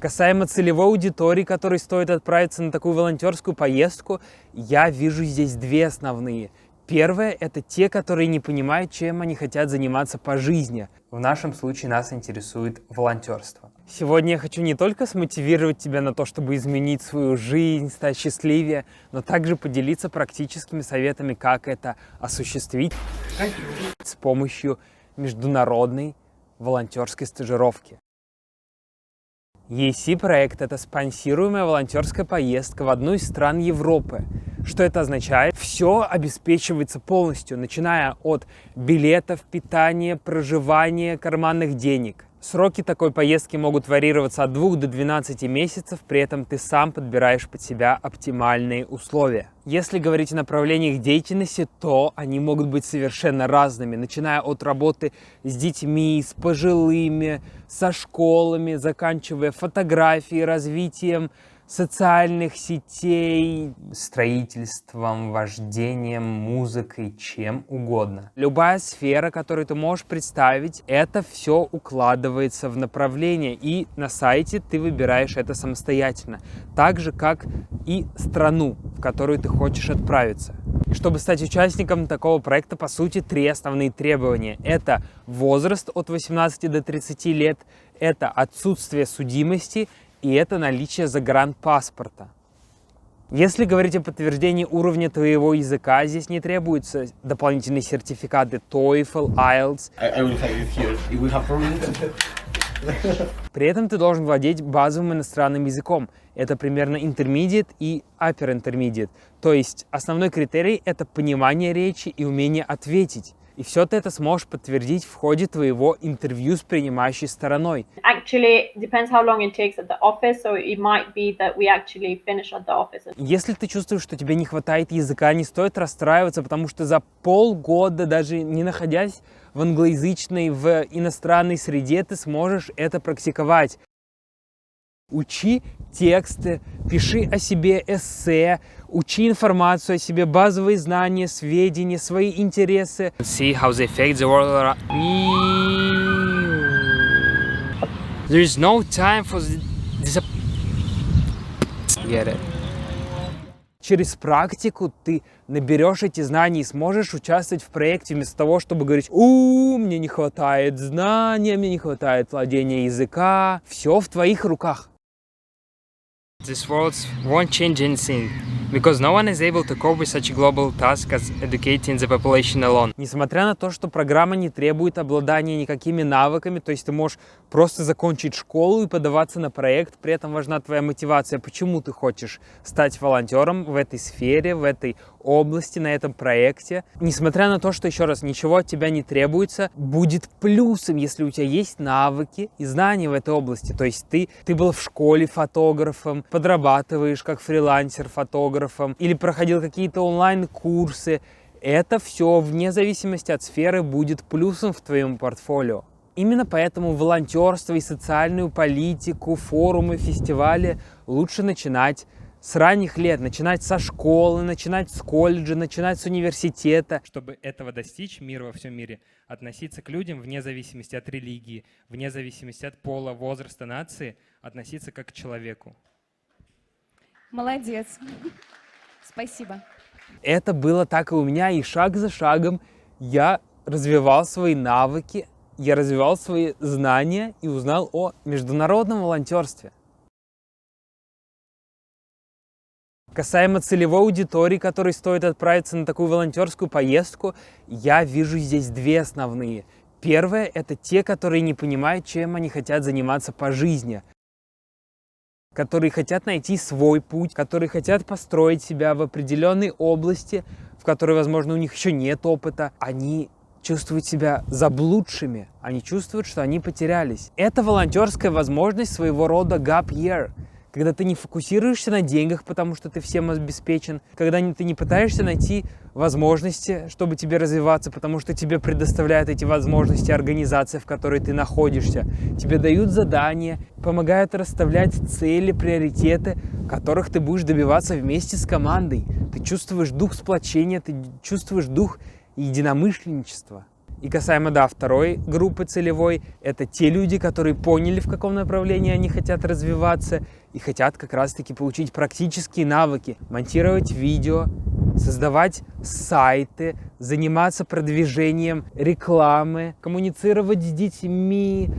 Касаемо целевой аудитории, которой стоит отправиться на такую волонтерскую поездку, я вижу здесь две основные. Первое – это те, которые не понимают, чем они хотят заниматься по жизни. В нашем случае нас интересует волонтерство. Сегодня я хочу не только смотивировать тебя на то, чтобы изменить свою жизнь, стать счастливее, но также поделиться практическими советами, как это осуществить с помощью международной волонтерской стажировки. EAC-проект – это спонсируемая волонтерская поездка в одну из стран Европы. Что это означает? Все обеспечивается полностью, начиная от билетов, питания, проживания, карманных денег. Сроки такой поездки могут варьироваться от 2 до 12 месяцев, при этом ты сам подбираешь под себя оптимальные условия. Если говорить о направлениях деятельности, то они могут быть совершенно разными, начиная от работы с детьми, с пожилыми, со школами, заканчивая фотографией, развитием социальных сетей, строительством, вождением, музыкой, чем угодно. Любая сфера, которую ты можешь представить, это все укладывается в направление, и на сайте ты выбираешь это самостоятельно, так же, как и страну, в которую ты хочешь отправиться. Чтобы стать участником такого проекта, по сути, 3 основные требования. Это возраст от 18 до 30 лет, это отсутствие судимости, и это наличие загранпаспорта. Если говорить о подтверждении уровня твоего языка, здесь не требуются дополнительные сертификаты TOEFL, IELTS. При этом ты должен владеть базовым иностранным языком. Это примерно Intermediate и Upper Intermediate. То есть основной критерий – это понимание речи и умение ответить. И все ты это сможешь подтвердить в ходе твоего интервью с принимающей стороной. Если ты чувствуешь, что тебе не хватает языка, не стоит расстраиваться, потому что за полгода, даже не находясь в англоязычной, в иностранной среде, ты сможешь это практиковать. Учи тексты, пиши о себе эссе, учи информацию о себе, базовые знания, сведения, свои интересы. See how they affect the world around. There is no time for this. Get it. Через практику ты наберешь эти знания и сможешь участвовать в проекте вместо того, чтобы говорить: мне не хватает знания, мне не хватает владения языка. Все в твоих руках. This world won't change anything, because no one is able to cope with such a global task as educating the population alone. Несмотря на то, что программа не требует обладания никакими навыками, то есть ты можешь просто закончить школу и подаваться на проект, при этом важна твоя мотивация, почему ты хочешь стать волонтером в этой сфере, в этой области, на этом проекте. Несмотря на то, что, еще раз, ничего от тебя не требуется, будет плюсом, если у тебя есть навыки и знания в этой области. То есть ты был в школе фотографом, подрабатываешь как фрилансер фотографом или проходил какие-то онлайн-курсы. Это все, вне зависимости от сферы, будет плюсом в твоем портфолио. Именно поэтому волонтерство и социальную политику, форумы, фестивали лучше начинать с ранних лет, начинать со школы, начинать с колледжа, начинать с университета. Чтобы этого достичь, мир во всем мире, относиться к людям вне зависимости от религии, вне зависимости от пола, возраста, нации, относиться как к человеку. Молодец. Спасибо. Это было так и у меня, и шаг за шагом я развивал свои навыки, я развивал свои знания и узнал о международном волонтерстве. Касаемо целевой аудитории, которой стоит отправиться на такую волонтерскую поездку, я вижу здесь две основные. Первое – это те, которые не понимают, чем они хотят заниматься по жизни, которые хотят найти свой путь, которые хотят построить себя в определенной области, в которой, возможно, у них еще нет опыта. Они чувствуют себя заблудшими, они чувствуют, что они потерялись. Это волонтерская возможность своего рода gap year, когда ты не фокусируешься на деньгах, потому что ты всем обеспечен, когда ты не пытаешься найти возможности, чтобы тебе развиваться, потому что тебе предоставляют эти возможности организация, в которой ты находишься. Тебе дают задания, помогают расставлять цели, приоритеты, которых ты будешь добиваться вместе с командой. Ты чувствуешь дух сплочения, ты чувствуешь дух единомышленничества. И касаемо, да, второй группы целевой, это те люди, которые поняли, в каком направлении они хотят развиваться и хотят как раз-таки получить практические навыки, монтировать видео, создавать сайты, заниматься продвижением рекламы, коммуницировать с детьми,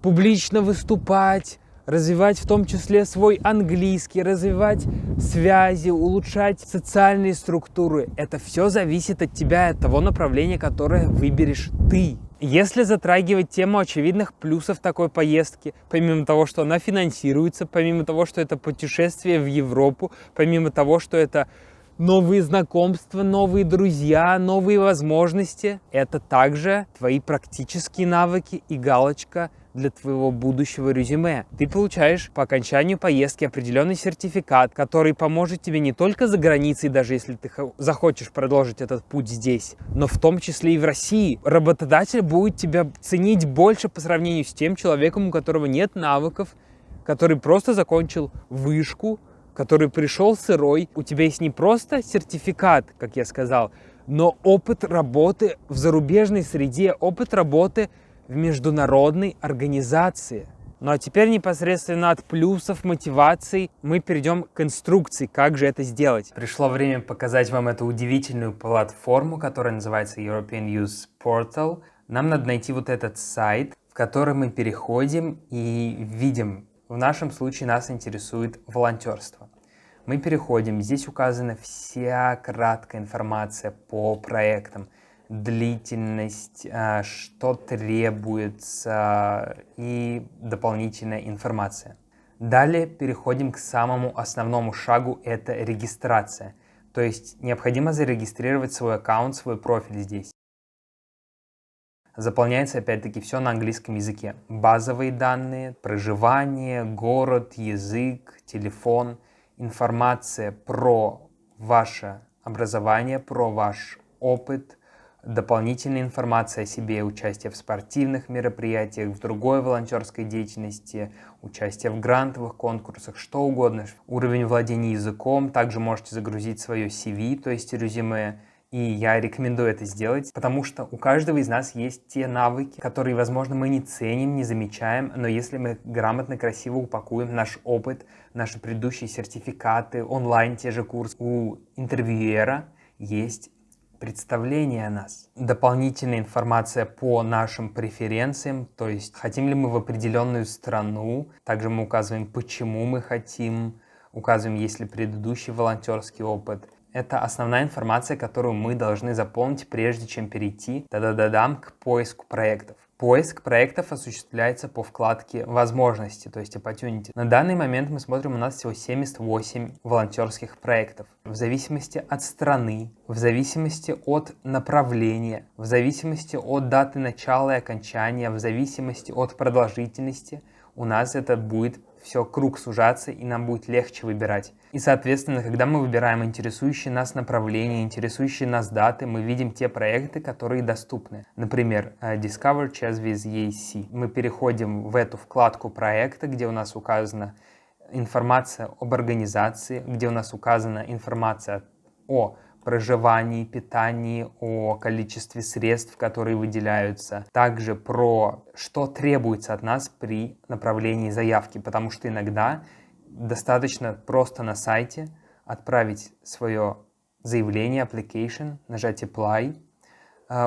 публично выступать, развивать в том числе свой английский, развивать связи, улучшать социальные структуры. Это все зависит от тебя, от того направления, которое выберешь ты. Если затрагивать тему очевидных плюсов такой поездки, помимо того, что она финансируется, помимо того, что это путешествие в Европу, помимо того, что это новые знакомства, новые друзья, новые возможности, это также твои практические навыки и галочка для твоего будущего резюме. Ты получаешь по окончанию поездки определенный сертификат, который поможет тебе не только за границей, даже если ты захочешь продолжить этот путь здесь, но в том числе и в России. Работодатель будет тебя ценить больше по сравнению с тем человеком, у которого нет навыков, который просто закончил вышку, который пришел сырой. У тебя есть не просто сертификат, как я сказал, но опыт работы в зарубежной среде, опыт работы в международной организации. Ну а теперь непосредственно от плюсов, мотиваций мы перейдем к инструкции, как же это сделать. Пришло время показать вам эту удивительную платформу, которая называется European Youth Portal. Нам надо найти вот этот сайт, в который мы переходим и видим. В нашем случае нас интересует волонтерство. Мы переходим, здесь указана вся краткая информация по проектам, длительность, что требуется и дополнительная информация. Далее переходим к самому основному шагу, это регистрация. То есть необходимо зарегистрировать свой аккаунт, свой профиль здесь. Заполняется опять-таки все на английском языке. Базовые данные, проживание, город, язык, телефон, информация про ваше образование, про ваш опыт, дополнительная информация о себе, участие в спортивных мероприятиях, в другой волонтерской деятельности, участие в грантовых конкурсах, что угодно. Уровень владения языком, также можете загрузить свое CV, то есть резюме. И я рекомендую это сделать, потому что у каждого из нас есть те навыки, которые, возможно, мы не ценим, не замечаем, но если мы грамотно, красиво упакуем наш опыт, наши предыдущие сертификаты, онлайн те же курсы, у интервьюера есть представление о нас. Дополнительная информация по нашим преференциям, то есть хотим ли мы в определенную страну, также мы указываем, почему мы хотим, указываем, есть ли предыдущий волонтерский опыт. Это основная информация, которую мы должны заполнить, прежде чем перейти к поиску проектов. Поиск проектов осуществляется по вкладке «Возможности», то есть «Opportunity». На данный момент мы смотрим, у нас всего 78 волонтерских проектов. В зависимости от страны, в зависимости от направления, в зависимости от даты начала и окончания, в зависимости от продолжительности, у нас это будет все круг сужаться, и нам будет легче выбирать. И, соответственно, когда мы выбираем интересующие нас направления, интересующие нас даты, мы видим те проекты, которые доступны. Например, Discover Chess with EAC. Мы переходим в эту вкладку проекта, где у нас указана информация об организации, где у нас указана информация о проживании, питании, о количестве средств, которые выделяются. Также про что требуется от нас при направлении заявки, потому что иногда достаточно просто на сайте отправить свое заявление, application, нажать apply,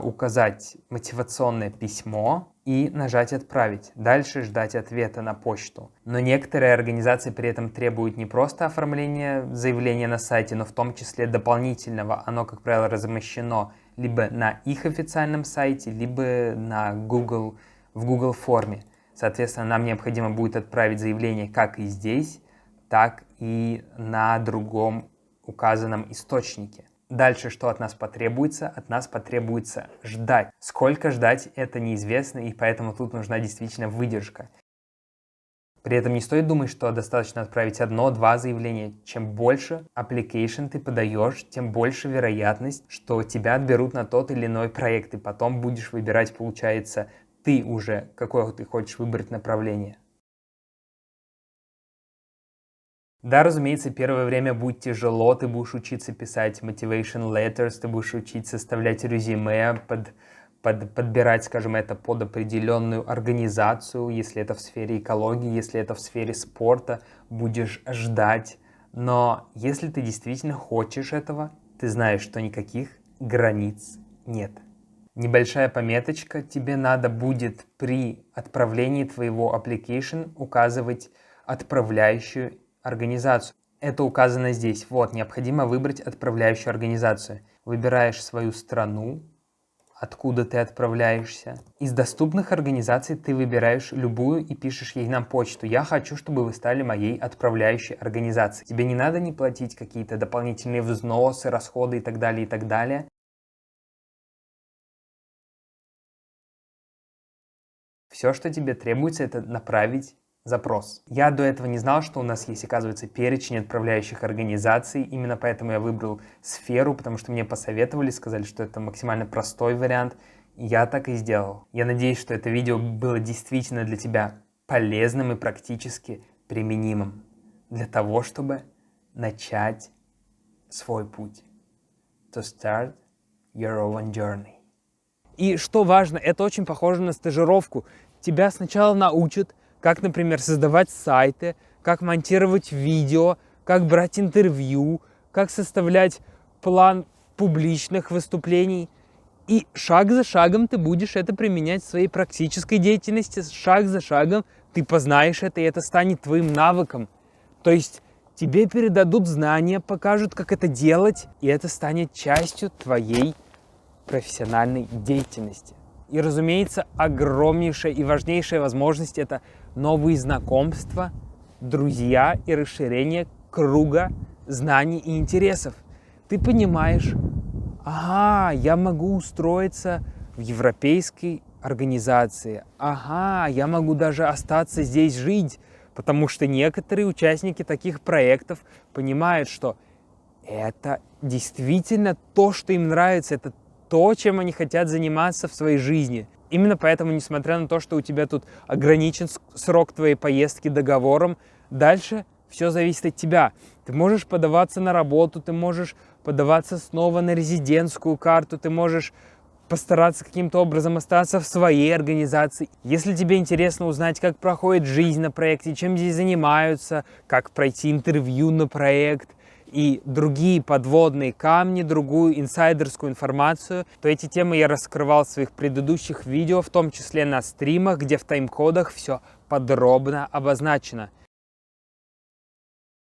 указать мотивационное письмо и нажать «Отправить». Дальше ждать ответа на почту. Но некоторые организации при этом требуют не просто оформления заявления на сайте, но в том числе дополнительного. Оно, как правило, размещено либо на их официальном сайте, либо на Google, в Google форме. Соответственно, нам необходимо будет отправить заявление как и здесь, так и на другом указанном источнике. Дальше что от нас потребуется? От нас потребуется ждать. Сколько ждать, это неизвестно, и поэтому тут нужна действительно выдержка. При этом не стоит думать, что достаточно отправить одно-два заявления. Чем больше application ты подаешь, тем больше вероятность, что тебя отберут на тот или иной проект, и потом будешь выбирать, получается, ты уже, какое ты хочешь выбрать направление. Да, разумеется, первое время будет тяжело, ты будешь учиться писать motivation letters, ты будешь учиться составлять резюме под подбирать, скажем, это под определенную организацию, если это в сфере экологии, если это в сфере спорта, будешь ждать. Но если ты действительно хочешь этого, ты знаешь, что никаких границ нет. Небольшая пометочка, тебе надо будет при отправлении твоего application указывать отправляющую организацию. Это указано здесь. Вот, необходимо выбрать отправляющую организацию. Выбираешь свою страну, откуда ты отправляешься. Из доступных организаций ты выбираешь любую и пишешь ей на почту: я хочу, чтобы вы стали моей отправляющей организацией. Тебе не надо не платить какие-то дополнительные взносы, расходы и так далее, и так далее. Все, что тебе требуется, это направить запрос. Я до этого не знал, что у нас есть, оказывается, перечень отправляющих организаций. Именно поэтому я выбрал сферу, потому что мне посоветовали, сказали, что это максимально простой вариант. И я так и сделал. Я надеюсь, что это видео было действительно для тебя полезным и практически применимым для того, чтобы начать свой путь. To start your own journey. И что важно, это очень похоже на стажировку. Тебя сначала научат, как, например, создавать сайты, как монтировать видео, как брать интервью, как составлять план публичных выступлений. И шаг за шагом ты будешь это применять в своей практической деятельности. Шаг за шагом ты познаешь это, и это станет твоим навыком. То есть тебе передадут знания, покажут, как это делать, и это станет частью твоей профессиональной деятельности. И, разумеется, огромнейшая и важнейшая возможность — это новые знакомства, друзья и расширение круга знаний и интересов. Ты понимаешь, ага, я могу устроиться в европейской организации, ага, я могу даже остаться здесь жить, потому что некоторые участники таких проектов понимают, что это действительно то, что им нравится, это то, чем они хотят заниматься в своей жизни. Именно поэтому, несмотря на то, что у тебя тут ограничен срок твоей поездки договором, дальше все зависит от тебя. Ты можешь подаваться на работу, ты можешь подаваться снова на резидентскую карту, ты можешь постараться каким-то образом остаться в своей организации. Если тебе интересно узнать, как проходит жизнь на проекте, чем здесь занимаются, как пройти интервью на проект и другие подводные камни, другую инсайдерскую информацию, то эти темы я раскрывал в своих предыдущих видео, в том числе на стримах, где в тайм-кодах все подробно обозначено.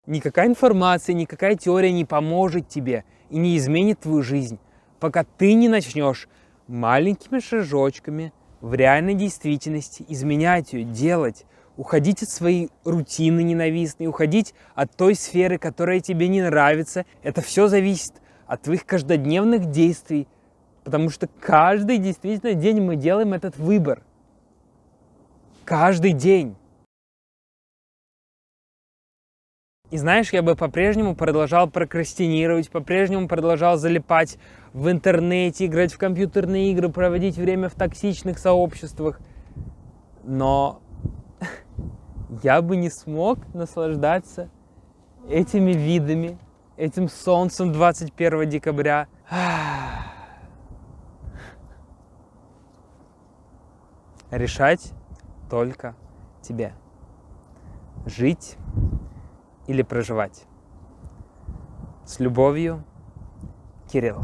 Никакая информация, никакая теория не поможет тебе и не изменит твою жизнь, пока ты не начнешь маленькими шажочками в реальной действительности изменять ее, делать, уходить от своей рутины ненавистной, уходить от той сферы, которая тебе не нравится. Это все зависит от твоих каждодневных действий, потому что каждый действительно день мы делаем этот выбор. Каждый день. И знаешь, я бы по-прежнему продолжал прокрастинировать, по-прежнему продолжал залипать в интернете, играть в компьютерные игры, проводить время в токсичных сообществах. Но я бы не смог наслаждаться этими видами, этим солнцем 21 декабря. Решать только тебе. Жить или проживать. С любовью, Кирилл.